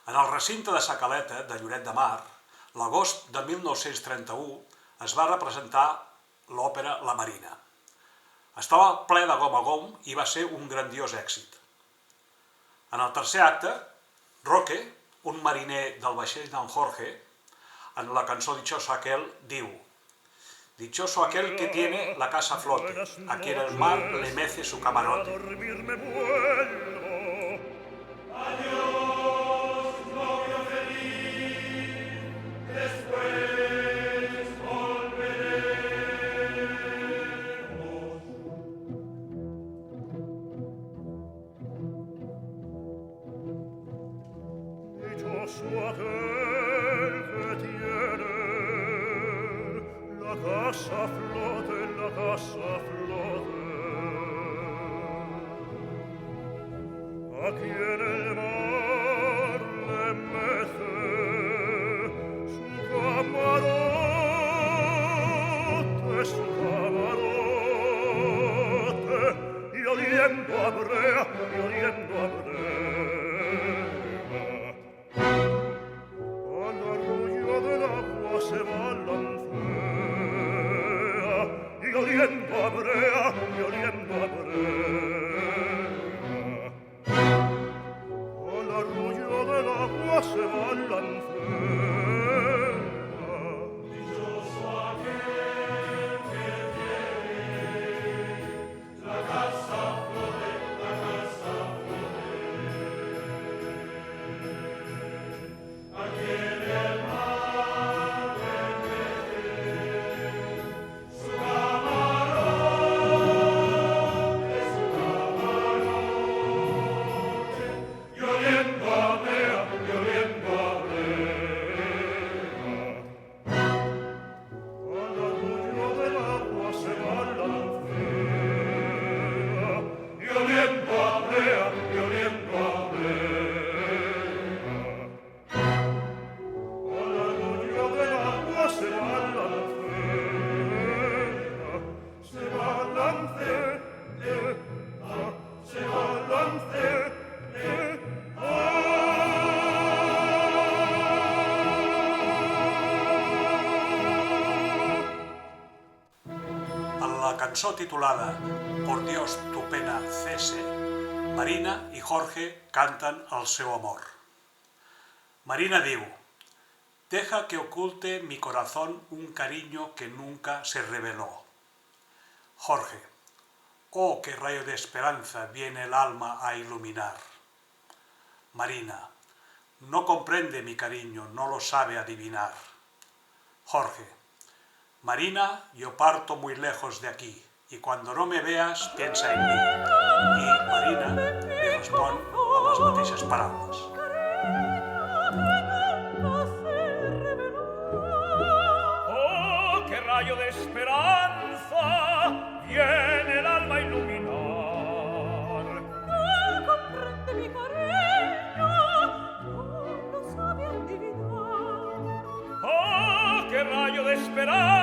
En el recinte de Sa Caleta, de Lloret de Mar, l'agost de 1931 es va representar l'òpera La Marina. Estava ple de gom a gom i va ser un grandiós èxit. En el tercer acte, Roque, un mariner del vaixell d'en Jorge, en la cançó Dichoso aquel, diu: Dichoso aquel que tiene la casa a flote, a quien el mar le mece su camarote. Casa flote, la casa flote, a quien el mar le mece su camarote, y oliendo a brea, al arroyo del agua se balancea, y oliendo a brea, al arroyo del agua se balancea. Dichoso aquel que tiene la casa flote, a quien el mar le mece su camarote, y oliendo a brea, al arroyo del agua se balancea, y oliendo a brea, al arroyo del agua se balancea, se balancea. En la cançó titulada Por Dios tu pena cese, Marina i Jorge canten el seu amor. Marina diu: Deja que oculte mi corazón un cariño que nunca se reveló. Jorge: Oh, qué rayo de esperanza viene el alma a iluminar. Marina: No comprende mi cariño, no lo sabe adivinar. Jorge: Marina, yo parto muy lejos de aquí, y cuando no me veas, piensa en mí. I Marina li respon amb les mateixes paraules. Oh, qué rayo de esperanza viene el alma a iluminar. No comprende mi cariño, no lo sabe adivinar. Oh, qué rayo de esperanza